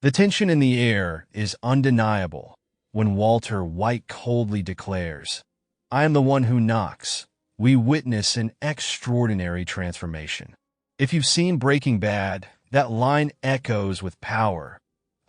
The tension in the air is undeniable when Walter White coldly declares, "I am the one who knocks." We witness an extraordinary transformation. If you've seen Breaking Bad, that line echoes with power,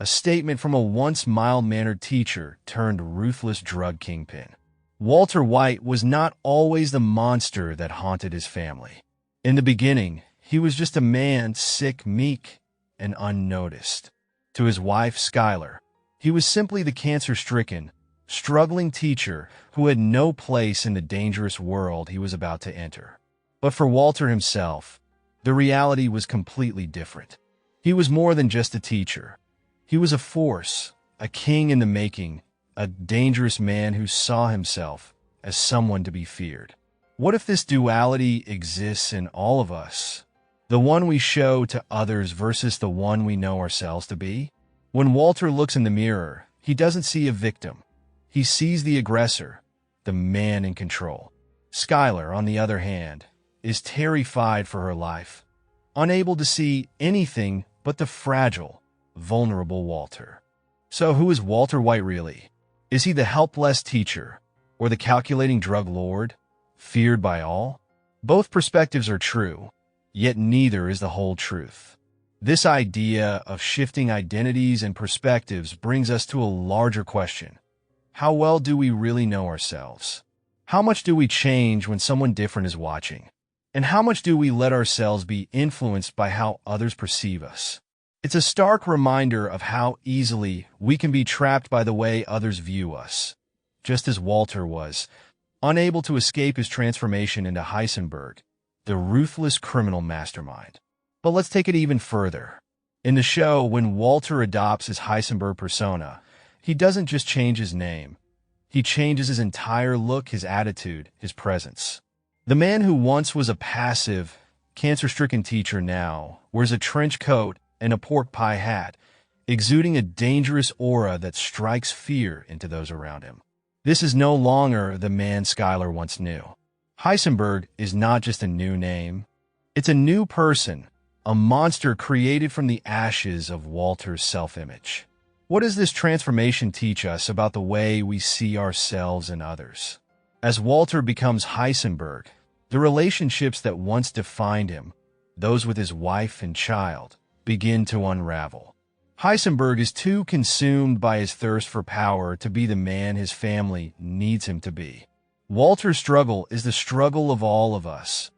a statement from a once mild-mannered teacher turned ruthless drug kingpin. Walter White was not always the monster that haunted his family. In the beginning, he was just a man, sick, meek, and unnoticed. To his wife, Skylar, he was simply the cancer-stricken, struggling teacher who had no place in the dangerous world he was about to enter. But for Walter himself, the reality was completely different. He was more than just a teacher. He was a force, a king in the making, a dangerous man who saw himself as someone to be feared. What if this duality exists in all of us? The one we show to others versus the one we know ourselves to be? When Walter looks in the mirror, he doesn't see a victim. He sees the aggressor, the man in control. Skylar, on the other hand, is terrified for her life, unable to see anything but the fragile, vulnerable Walter. So who is Walter White really? Is he the helpless teacher or the calculating drug lord, feared by all? Both perspectives are true, yet neither is the whole truth. This idea of shifting identities and perspectives brings us to a larger question. How well do we really know ourselves? How much do we change when someone different is watching? And how much do we let ourselves be influenced by how others perceive us? It's a stark reminder of how easily we can be trapped by the way others view us, just as Walter was, unable to escape his transformation into Heisenberg, the ruthless criminal mastermind. But let's take it even further. In the show, when Walter adopts his Heisenberg persona, he doesn't just change his name. He changes his entire look, his attitude, his presence. The man who once was a passive, cancer-stricken teacher now wears a trench coat and a pork pie hat, exuding a dangerous aura that strikes fear into those around him. This is no longer the man Skylar once knew. Heisenberg is not just a new name. It's a new person, a monster created from the ashes of Walter's self-image. What does this transformation teach us about the way we see ourselves and others? As Walter becomes Heisenberg, the relationships that once defined him, those with his wife and child, begin to unravel. Heisenberg is too consumed by his thirst for power to be the man his family needs him to be. Walter's struggle is the struggle of all of us,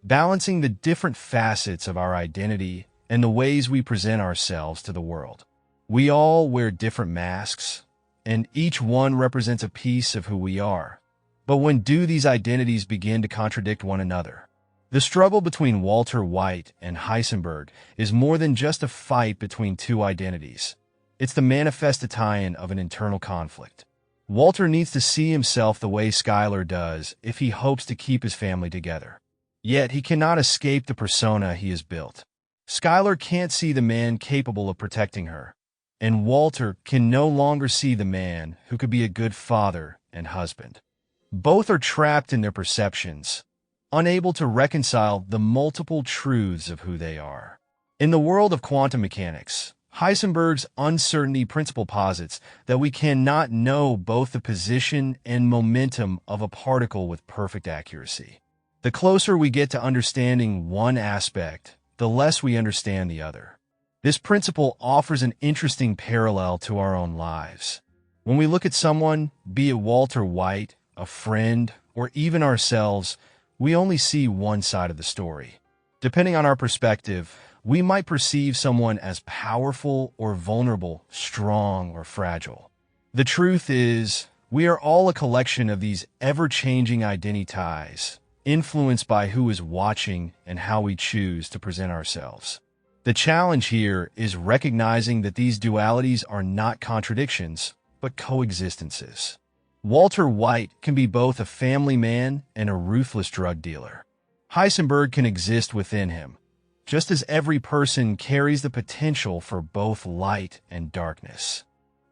balancing the different facets of our identity and the ways we present ourselves to the world. We all wear different masks, and each one represents a piece of who we are. But when do these identities begin to contradict one another? The struggle between Walter White and Heisenberg is more than just a fight between two identities. It's the manifestation of an internal conflict. Walter needs to see himself the way Skylar does if he hopes to keep his family together. Yet he cannot escape the persona he has built. Skylar can't see the man capable of protecting her, and Walter can no longer see the man who could be a good father and husband. Both are trapped in their perceptions, unable to reconcile the multiple truths of who they are. In the world of quantum mechanics, Heisenberg's uncertainty principle posits that we cannot know both the position and momentum of a particle with perfect accuracy. The closer we get to understanding one aspect, the less we understand the other. This principle offers an interesting parallel to our own lives. When we look at someone, be it Walter White, a friend, or even ourselves, we only see one side of the story. Depending on our perspective, we might perceive someone as powerful or vulnerable, strong or fragile. The truth is, we are all a collection of these ever-changing identities, influenced by who is watching and how we choose to present ourselves. The challenge here is recognizing that these dualities are not contradictions, but coexistences. Walter White can be both a family man and a ruthless drug dealer. Heisenberg can exist within him, just as every person carries the potential for both light and darkness.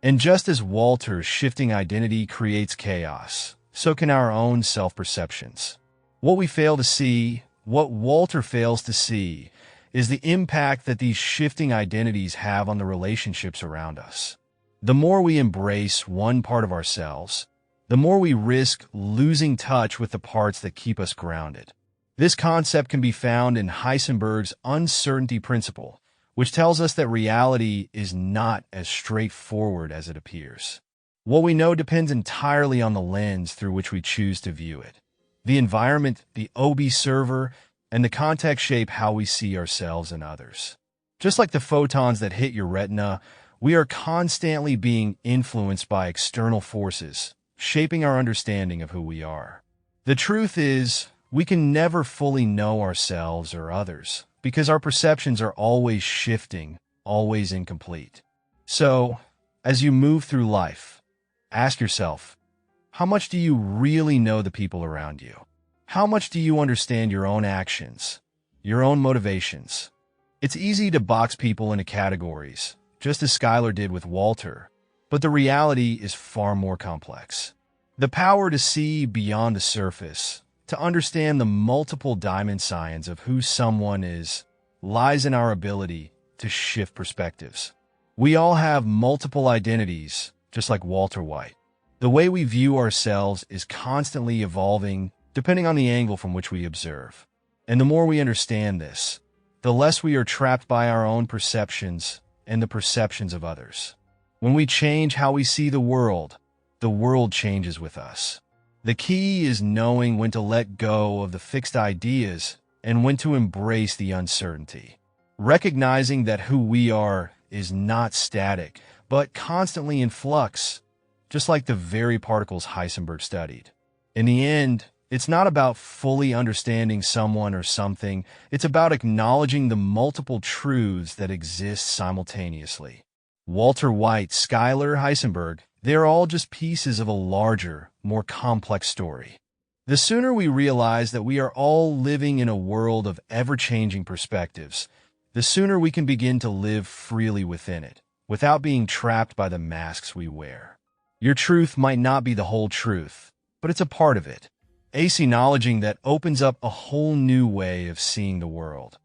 And just as Walter's shifting identity creates chaos, so can our own self-perceptions. What we fail to see, what Walter fails to see, is the impact that these shifting identities have on the relationships around us. The more we embrace one part of ourselves, the more we risk losing touch with the parts that keep us grounded. This concept can be found in Heisenberg's uncertainty principle, which tells us that reality is not as straightforward as it appears. What we know depends entirely on the lens through which we choose to view it. The environment, the OB server, and the context shape how we see ourselves and others. Just like the photons that hit your retina, we are constantly being influenced by external forces, shaping our understanding of who we are. The truth is, we can never fully know ourselves or others, because our perceptions are always shifting, always incomplete. So, as you move through life, ask yourself, how much do you really know the people around you? How much do you understand your own actions, your own motivations? It's easy to box people into categories, just as Skylar did with Walter, but the reality is far more complex. The power to see beyond the surface, to understand the multiple dimensions of who someone is, lies in our ability to shift perspectives. We all have multiple identities, just like Walter White. The way we view ourselves is constantly evolving depending on the angle from which we observe. And the more we understand this, the less we are trapped by our own perceptions and the perceptions of others. When we change how we see the world changes with us. The key is knowing when to let go of the fixed ideas and when to embrace the uncertainty. Recognizing that who we are is not static, but constantly in flux, just like the very particles Heisenberg studied. In the end, it's not about fully understanding someone or something. It's about acknowledging the multiple truths that exist simultaneously. Walter White, Skylar, Heisenberg, they're all just pieces of a larger, more complex story. The sooner we realize that we are all living in a world of ever-changing perspectives, the sooner we can begin to live freely within it, without being trapped by the masks we wear. Your truth might not be the whole truth, but it's a part of it. Acknowledging that opens up a whole new way of seeing the world.